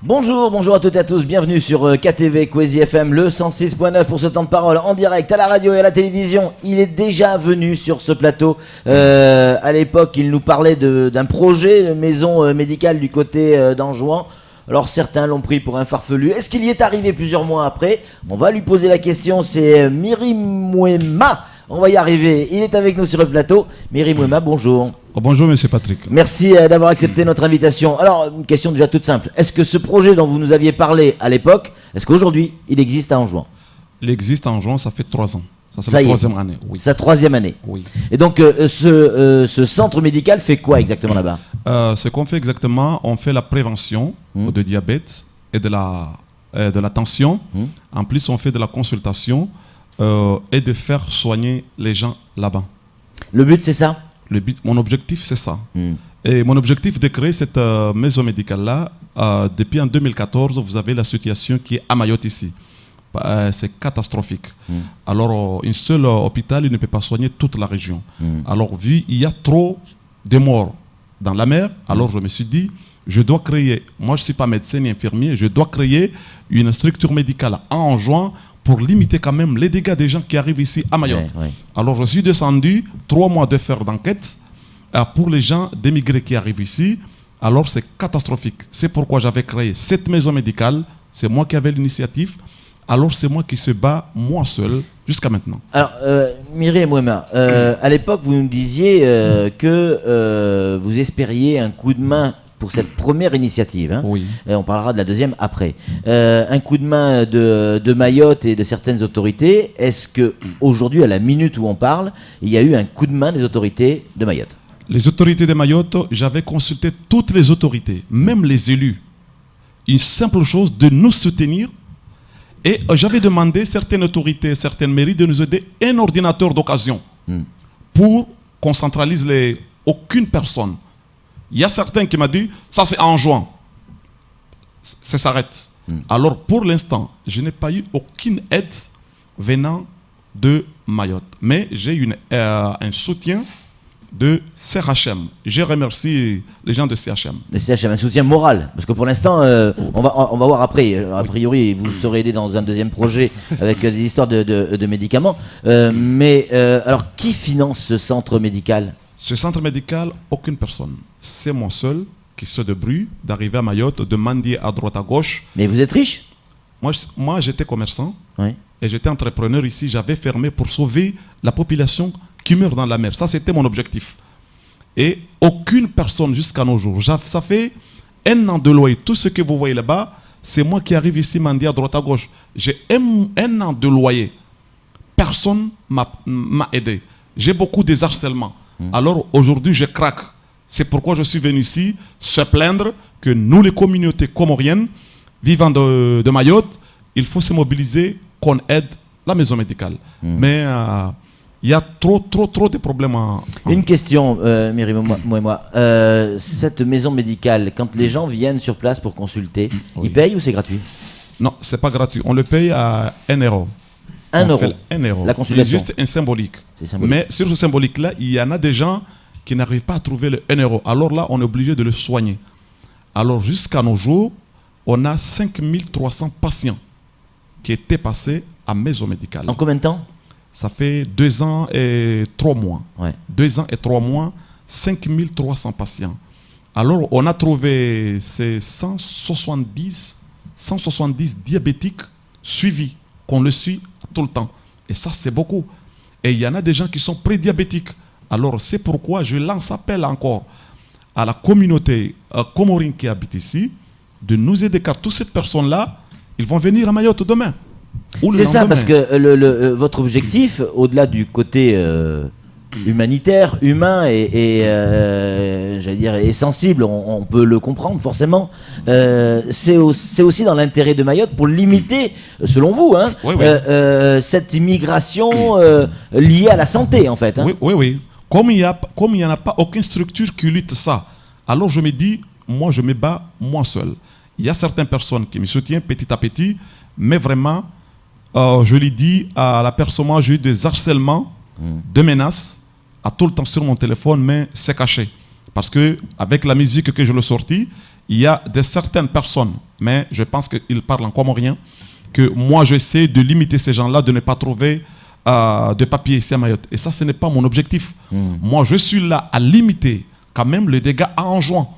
Bonjour à toutes et à tous, bienvenue sur KTV Kwezi FM, le 106.9 pour ce temps de parole en direct à la radio et à la télévision. Il est déjà venu sur ce plateau. À l'époque, il nous parlait d'un projet de maison médicale du côté d'Anjouan. Alors certains l'ont pris pour un farfelu. Est-ce qu'il y est arrivé plusieurs mois après? On va lui poser la question, c'est Miri Mouema. On va y arriver, il est avec nous sur le plateau. Miri Mouema, bonjour. Oh, bonjour monsieur Patrick. Merci d'avoir accepté notre invitation. Alors, une question déjà toute simple. Est-ce que ce projet dont vous nous aviez parlé à l'époque, est-ce qu'aujourd'hui, il existe à Anjouan? Il existe à Anjouan, ça fait 3 ans. C'est la troisième année. Oui. Sa troisième année. Oui. Et donc, ce centre médical fait quoi exactement là-bas? Ce qu'on fait exactement, on fait la prévention de diabète et de la tension. En plus, on fait de la consultation et de faire soigner les gens là-bas. Le but, c'est ça? Mon objectif, c'est ça. Et mon objectif de créer cette maison médicale-là, depuis en 2014, vous avez la situation qui est à Mayotte ici. C'est catastrophique. Alors, un seul hôpital, il ne peut pas soigner toute la région. Alors, vu il y a trop de morts dans la mer, alors je me suis dit, je dois créer, moi je ne suis pas médecin ni infirmier, je dois créer une structure médicale à Anjouan pour limiter quand même les dégâts des gens qui arrivent ici à Mayotte. Ouais. Alors je suis descendu 3 mois de faire d'enquête pour les gens d'émigrés qui arrivent ici. Alors c'est catastrophique. C'est pourquoi j'avais créé cette maison médicale. C'est moi qui avais l'initiative. Alors c'est moi qui se bats, moi seul, jusqu'à maintenant. Alors, Miri Mouema, à l'époque vous nous disiez que vous espériez un coup de main pour cette première initiative, hein. Oui. On parlera de la deuxième après. Un coup de main de Mayotte et de certaines autorités. Est-ce qu'aujourd'hui, à la minute où on parle, il y a eu un coup de main des autorités de Mayotte? Les autorités de Mayotte, j'avais consulté toutes les autorités, même les élus. Une simple chose, de nous soutenir. Et j'avais demandé à certaines autorités, certaines mairies de nous aider un ordinateur d'occasion pour qu'on centralise aucune personne. Il y a certains qui m'ont dit, ça c'est Anjouan. Ça s'arrête. Alors pour l'instant, je n'ai pas eu aucune aide venant de Mayotte. Mais j'ai eu un soutien de CHM. Je remercie les gens de CHM. Le CHM, un soutien moral. Parce que pour l'instant, on va voir après. A priori, vous serez aidé dans un deuxième projet avec des histoires de médicaments. Alors, qui finance ce centre médical? Ce centre médical, aucune personne. C'est moi seul qui se débrouille d'arriver à Mayotte, de mendier à droite à gauche. Mais vous êtes riche? Moi j'étais commerçant, oui. Et j'étais entrepreneur ici. J'avais fermé pour sauver la population qui meurt dans la mer. Ça, c'était mon objectif. Et aucune personne jusqu'à nos jours. Ça fait 1 an de loyer. Tout ce que vous voyez là-bas, c'est moi qui arrive ici mendier à droite à gauche. J'ai un an de loyer. Personne m'a aidé. J'ai beaucoup de harcèlements. Alors aujourd'hui, je craque. C'est pourquoi je suis venu ici se plaindre que nous, les communautés comoriennes vivant de Mayotte, il faut se mobiliser, qu'on aide la maison médicale. Mais il y a trop de problèmes. Une question, Miri Mouema. Cette maison médicale, quand les gens viennent sur place pour consulter, ils payent ou c'est gratuit? Non, c'est pas gratuit. On le paye à 1 euro. 1 euro. 1 euro. La consultation. C'est juste un symbolique. Symbolique. Mais sur ce symbolique-là, il y en a des gens qui n'arrivent pas à trouver le 1 euro. Alors là, on est obligé de le soigner. Alors jusqu'à nos jours, on a 5300 patients qui étaient passés à maison médicale. En combien de temps? Ça fait 2 ans et 3 mois. Ouais. 2 ans et 3 mois, 5300 patients. Alors on a trouvé ces 170 diabétiques suivis, qu'on le suit tout le temps. Et ça, c'est beaucoup. Et il y en a des gens qui sont prédiabétiques. Alors, c'est pourquoi je lance appel encore à la communauté comorine qui habite ici de nous aider, car toutes ces personnes-là, ils vont venir à Mayotte demain. C'est ça, parce que votre objectif, au-delà du côté humanitaire, humain et j'allais dire, et sensible, on peut le comprendre forcément, c'est aussi dans l'intérêt de Mayotte pour limiter, selon vous, hein, cette immigration liée à la santé en fait. Hein. Oui. Comme il n'y en a pas aucune structure qui lutte ça, alors je me dis, moi je me bats moi seul. Il y a certaines personnes qui me soutiennent petit à petit, mais vraiment, je lui dis à la personne, moi j'ai eu des harcèlements, de menaces, à tout le temps sur mon téléphone, mais c'est caché. Parce que avec la musique que je l'ai sortie, il y a certaines personnes, mais je pense qu'ils parlent en comorien, que moi j'essaie de limiter ces gens-là, de ne pas trouver de papier ici à Mayotte. Et ça, ce n'est pas mon objectif. Moi, je suis là à limiter quand même les dégâts à Anjouan.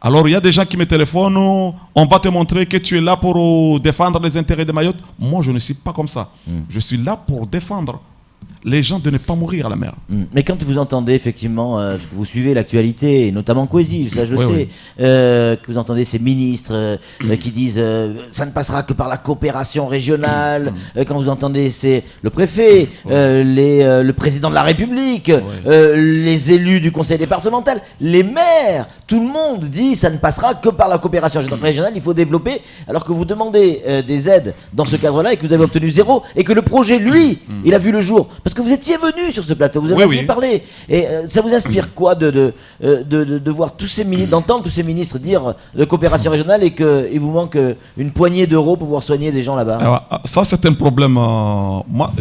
Alors, il y a des gens qui me téléphonent, on va te montrer que tu es là pour défendre les intérêts de Mayotte. Moi, je ne suis pas comme ça. Je suis là pour défendre les gens de ne pas mourir à la mer. Mais quand vous entendez effectivement, parce que vous suivez l'actualité, et notamment Kwesi, ça je le sais, que vous entendez ces ministres qui disent ça ne passera que par la coopération régionale, quand vous entendez c'est le préfet, le président de la République, les élus du conseil départemental, les maires, tout le monde dit ça ne passera que par la coopération régionale, il faut développer, alors que vous demandez des aides dans ce cadre-là et que vous avez obtenu zéro, et que le projet, lui, il a vu le jour. Parce que vous étiez venu sur ce plateau, vous en aviez parlé. Et ça vous inspire quoi de voir tous ces ministres, d'entendre tous ces ministres dire de coopération régionale et qu'il vous manque une poignée d'euros pour pouvoir soigner des gens là-bas? Alors, ça, c'est un problème. Moi,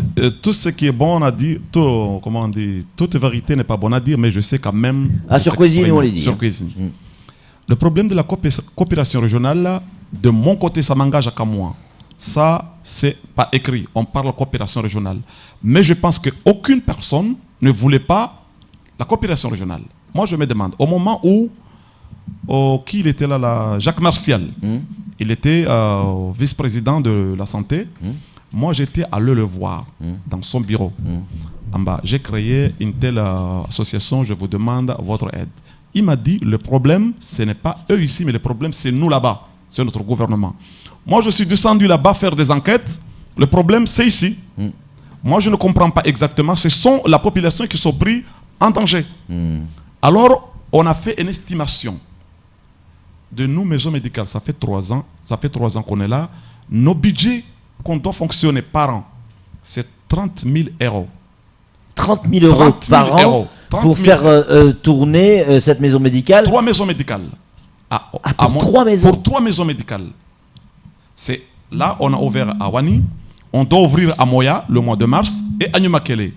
tout ce qui est bon à dire, comment on dit, toute vérité n'est pas bonne à dire, mais je sais quand même. Sur Kwesi, on l'a dit. Sur Kwesi. Le problème de la coopération régionale, là, de mon côté, ça m'engage qu'à moi. Ça, c'est pas écrit. On parle de coopération régionale. Mais je pense qu'aucune personne ne voulait pas la coopération régionale. Moi, je me demande, au moment où qui il était là, Jacques Martial, il était vice-président de la santé. Moi, j'étais allé le voir dans son bureau. En bas, j'ai créé une telle association, je vous demande votre aide. Il m'a dit, le problème, ce n'est pas eux ici, mais le problème, c'est nous là-bas, c'est notre gouvernement. Moi, je suis descendu là-bas faire des enquêtes. Le problème, c'est ici. Moi, je ne comprends pas exactement. Ce sont la population qui sont pris en danger. Alors, on a fait une estimation de nous, maisons médicales. Ça fait 3 ans. Ça fait 3 ans qu'on est là. Nos budgets qu'on doit fonctionner par an, c'est 30 000 euros. 30 000 euros par an pour faire tourner cette maison médicale. 3 maisons médicales. Pour 3 maisons. Pour 3 maisons médicales. C'est là, on a ouvert à Wani, on doit ouvrir à Moya le mois de mars et à Nyumakele.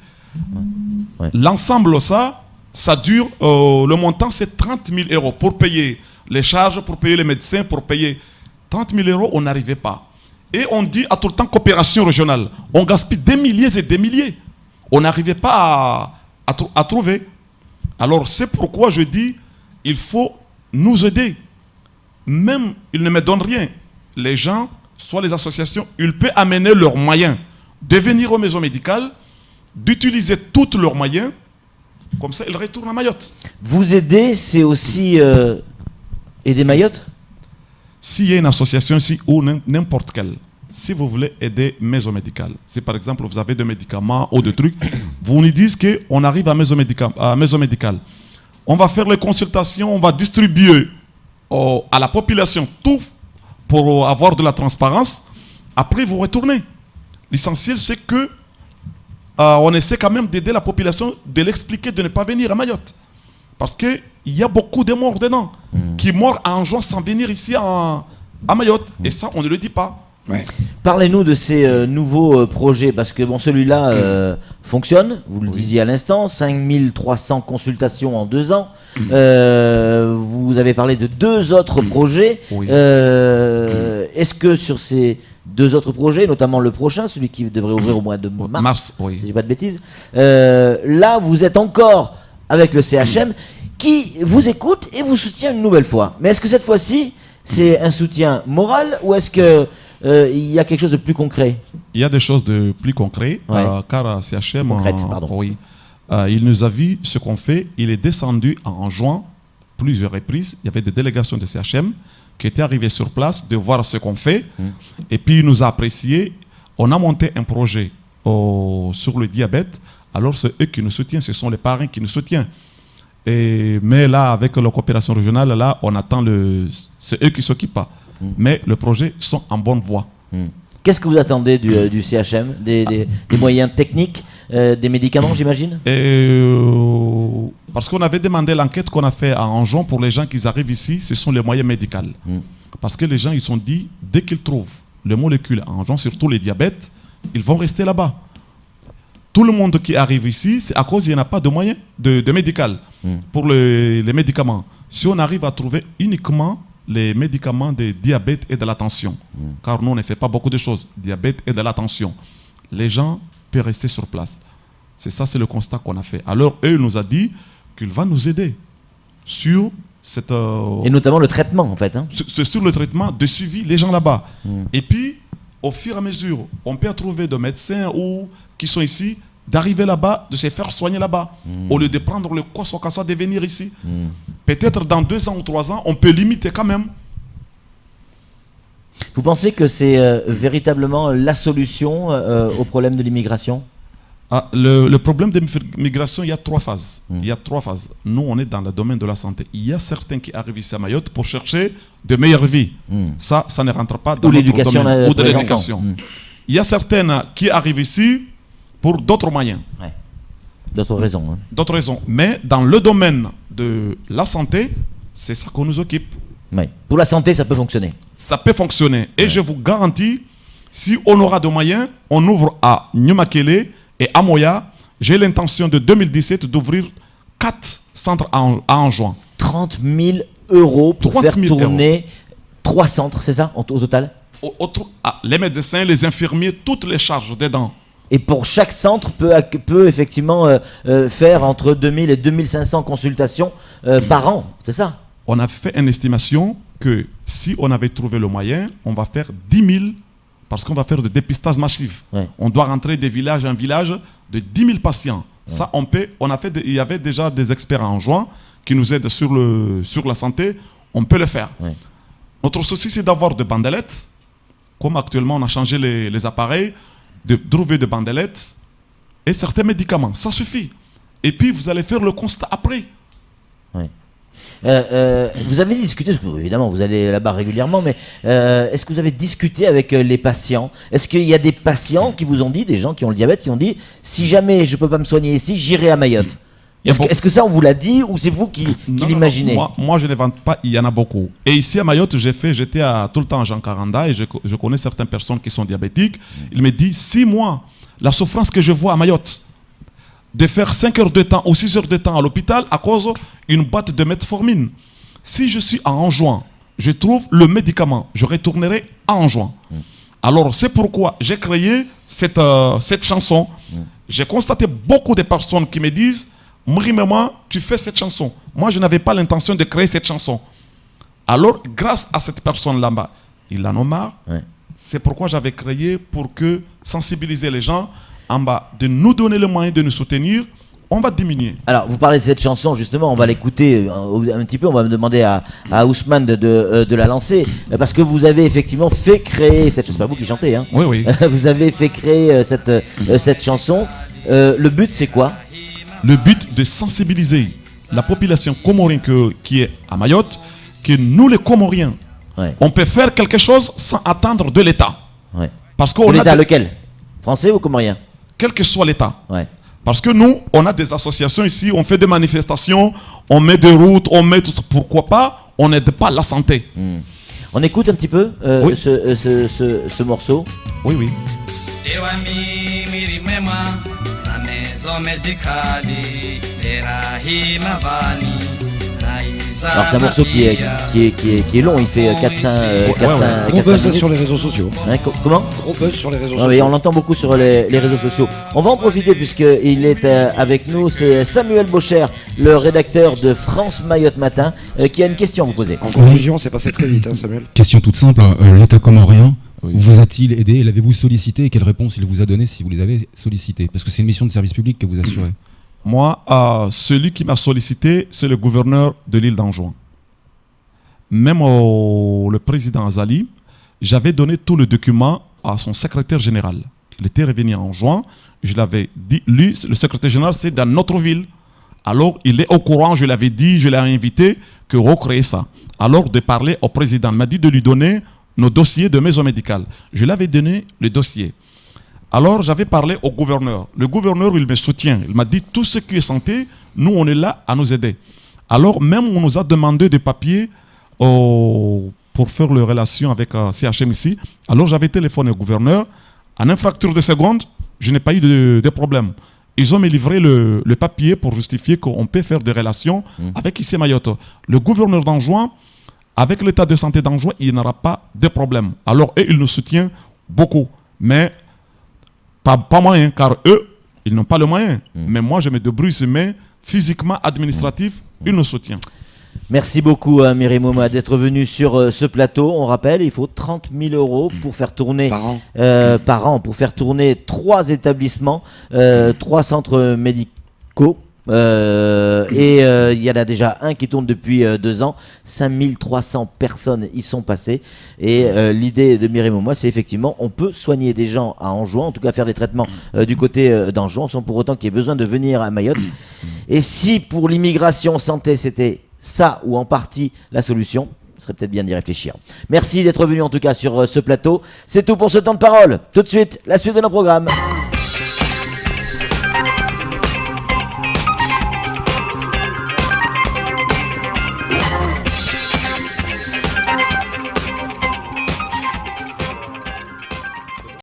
L'ensemble, ça dure, le montant c'est 30 000 euros pour payer les charges, pour payer les médecins, pour payer 30 000 euros, on n'arrivait pas. Et on dit à tout le temps coopération régionale. On gaspille des milliers et des milliers. On n'arrivait pas à trouver. Alors c'est pourquoi je dis, il faut nous aider. Même, ils ne me donnent rien. Les gens, soit les associations, ils peuvent amener leurs moyens de venir aux maisons médicales, d'utiliser tous leurs moyens, comme ça ils retournent à Mayotte. Vous aider, c'est aussi aider Mayotte? S'il y a une association ici ou n'importe quelle, si vous voulez aider maison médicale, si par exemple vous avez des médicaments ou des trucs, vous nous dites qu'on arrive à maison médicale, on va faire les consultations, on va distribuer à la population tout pour avoir de la transparence. Après, vous retournez. L'essentiel, c'est que on essaie quand même d'aider la population, de l'expliquer, de ne pas venir à Mayotte. Parce qu'il y a beaucoup de morts dedans, qui meurent en juin sans venir ici à Mayotte. Et ça, on ne le dit pas. Parlez-nous de ces nouveaux projets, parce que bon, celui-là fonctionne, vous le disiez à l'instant, 5300 consultations en 2 ans. Vous avez parlé de 2 autres projets. Est-ce que sur ces 2 autres projets, notamment le prochain, celui qui devrait ouvrir au mois de mars, si je dis pas de bêtises, là vous êtes encore avec le CHM qui vous écoute et vous soutient une nouvelle fois. Mais est-ce que cette fois-ci c'est un soutien moral ou est-ce que il y a quelque chose de plus concret? Il y a des choses de plus concrètes, car CHM, il nous a vu ce qu'on fait. Il est descendu en juin plusieurs reprises. Il y avait des délégations de CHM qui étaient arrivées sur place de voir ce qu'on fait. Et puis il nous a apprécié. On a monté un projet sur le diabète. Alors c'est eux qui nous soutiennent, ce sont les parrains qui nous soutiennent. Mais là, avec la coopération régionale, là, on attend c'est eux qui s'occupent. Mais les projets sont en bonne voie. Qu'est-ce que vous attendez du CHM? Des moyens techniques, des médicaments, j'imagine? Parce qu'on avait demandé l'enquête qu'on a fait à Anjouan pour les gens qui arrivent ici, ce sont les moyens médicaux. Parce que les gens, ils sont dit, dès qu'ils trouvent les molécules à Anjouan, surtout les diabètes, ils vont rester là-bas. Tout le monde qui arrive ici, c'est à cause qu'il n'y en a pas de moyens de médical pour les médicaments. si on arrive à trouver uniquement les médicaments de diabète et de la tension, car nous on ne fait pas beaucoup de choses, diabète et de la tension, les gens peuvent rester sur place. C'est le constat qu'on a fait. Alors eux, il nous a dit qu'il va nous aider sur cette... Et notamment le traitement, en fait. Hein. Sur le traitement de suivi, les gens là-bas. Et puis, au fur et à mesure, on peut trouver des médecins qui sont ici, d'arriver là-bas, de se faire soigner là-bas, au lieu de prendre le Kosokaso de venir ici. Peut-être dans 2 ans ou 3 ans, on peut limiter quand même. Vous pensez que c'est véritablement la solution au problème de l'immigration ? Le problème de l'immigration, il y a 3 phases. Il y a 3 phases. Nous, on est dans le domaine de la santé. Il y a certains qui arrivent ici à Mayotte pour chercher de meilleures vies. Ça ne rentre pas dans notre domaine. Ou de l'éducation. Il y a certaines qui arrivent ici pour d'autres moyens. Ouais. D'autres raisons. Hein. D'autres raisons. Mais dans le domaine de la santé, c'est ça qu'on nous occupe. Ouais. Pour la santé, ça peut fonctionner. Ça peut fonctionner. Et je vous garantis, si on aura de moyens, on ouvre à Nyumakele et à Moya. J'ai l'intention de 2017 d'ouvrir 4 centres à Anjouan. 30 000 euros pour faire tourner 3 centres, c'est ça, au total? Les médecins, les infirmiers, toutes les charges dedans. Et pour chaque centre peut effectivement faire entre 2000 et 2500 consultations par an, c'est ça? On a fait une estimation que si on avait trouvé le moyen, on va faire 10 000, parce qu'on va faire des dépistages massifs. Ouais. On doit rentrer des villages en village de 10 000 patients. Ouais. Ça, il y avait déjà des experts en juin qui nous aident sur la santé. On peut le faire. Ouais. Notre souci, c'est d'avoir des bandelettes. Comme actuellement, on a changé les appareils, de trouver des bandelettes et certains médicaments. Ça suffit. Et puis, vous allez faire le constat après. Ouais. Vous avez discuté, parce que évidemment vous allez là-bas régulièrement, mais est-ce que vous avez discuté avec les patients? Est-ce qu'il y a des patients qui vous ont dit, des gens qui ont le diabète, qui ont dit si jamais je ne peux pas me soigner ici, j'irai à Mayotte? Est-ce que ça on vous l'a dit ou c'est vous qui l'imaginez? Moi je ne vante pas, il y en a beaucoup. Et ici à Mayotte, j'étais tout le temps à Jean Caranda et je connais certaines personnes qui sont diabétiques. Il me dit 6 mois, la souffrance que je vois à Mayotte, de faire 5 heures de temps ou 6 heures de temps à l'hôpital à cause d'une boîte de metformine. Si je suis à Anjouan, je trouve le médicament, je retournerai à Anjouan. Alors c'est pourquoi j'ai créé cette chanson. J'ai constaté beaucoup de personnes qui me disent maman, tu fais cette chanson. Moi, je n'avais pas l'intention de créer cette chanson. Alors, grâce à cette personne là-bas, il en a marre. Ouais. C'est pourquoi j'avais créé pour sensibiliser les gens en bas, de nous donner le moyen de nous soutenir. On va diminuer. Alors, vous parlez de cette chanson, justement, on va l'écouter un petit peu. On va me demander à Ousmane de la lancer. Parce que vous avez effectivement fait créer cette chanson. C'est pas vous qui chantez, hein? Oui, oui. Vous avez fait créer cette chanson. Le but, c'est quoi? Le but de sensibiliser la population comorienne qui est à Mayotte, que nous les Comoriens, ouais, on peut faire quelque chose sans attendre de l'État. Ouais. Parce qu'on l'État lequel? Français ou comorien? Quel que soit l'État. Ouais. Parce que nous, on a des associations ici, on fait des manifestations, on met des routes, on met tout ça. Pourquoi pas? On n'aide pas la santé. On écoute un petit peu oui, ce morceau. Oui, oui. Alors c'est un morceau qui est long, il fait 4-5 Gros buzz sur les réseaux sociaux. Hein, comment? Gros buzz sur les réseaux sociaux. Oui, on l'entend beaucoup sur les réseaux sociaux. On va en profiter puisqu'il est avec nous, c'est Samuel Bocher, le rédacteur de France Mayotte Matin, qui a une question à vous poser. En conclusion, c'est passé très vite, hein, Samuel. Question toute simple, l'État comorien vous a-t-il aidé? L'avez-vous sollicité? Et quelle réponse il vous a donné si vous les avez sollicités? Parce que c'est une mission de service public que vous assurez. Moi, celui qui m'a sollicité, c'est le gouverneur de l'île d'Anjouan. Même le président Azali, j'avais donné tout le document à son secrétaire général. Il était revenu en juin, je l'avais dit, lui, le secrétaire général, c'est dans notre ville. Alors, il est au courant, je l'avais dit, je l'ai invité, que recréer ça. Alors, de parler au président, il m'a dit de lui donner nos dossiers de maison médicale. Je l'avais donné le dossier. Alors, j'avais parlé au gouverneur. Le gouverneur, il me soutient. Il m'a dit, tout ce qui est santé, nous, on est là à nous aider. Alors, même on nous a demandé des papiers pour faire les relations avec CHM ici. Alors, j'avais téléphoné au gouverneur. En infracture de seconde, je n'ai pas eu de problème. ils ont me livré le papier pour justifier qu'on peut faire des relations avec ici Mayotte. Le gouverneur d'Anjouan, avec l'état de santé d'Anjouan, il n'aura pas de problème. Alors, eux, ils nous soutiennent beaucoup. Mais pas moyen, car eux, ils n'ont pas le moyen. Mais moi, je me débrouille, mais physiquement, administratif, ils nous soutiennent. Merci beaucoup à Myriam Mouma d'être venu sur ce plateau. On rappelle, il faut 30 000 € pour faire tourner par an pour faire tourner 3 établissements, 3 centres médicaux. Et il y en a déjà un qui tourne depuis 2 ans. 5300 personnes y sont passées. Et l'idée de Myriam Mouma, c'est effectivement, on peut soigner des gens à Anjouan, en tout cas faire des traitements du côté d'Anjouan, sans pour autant qu'il y ait besoin de venir à Mayotte. Et si pour l'immigration santé, c'était ça ou en partie la solution, ce serait peut-être bien d'y réfléchir. Merci d'être venu en tout cas sur ce plateau. C'est tout pour ce temps de parole. Tout de suite, la suite de nos programmes.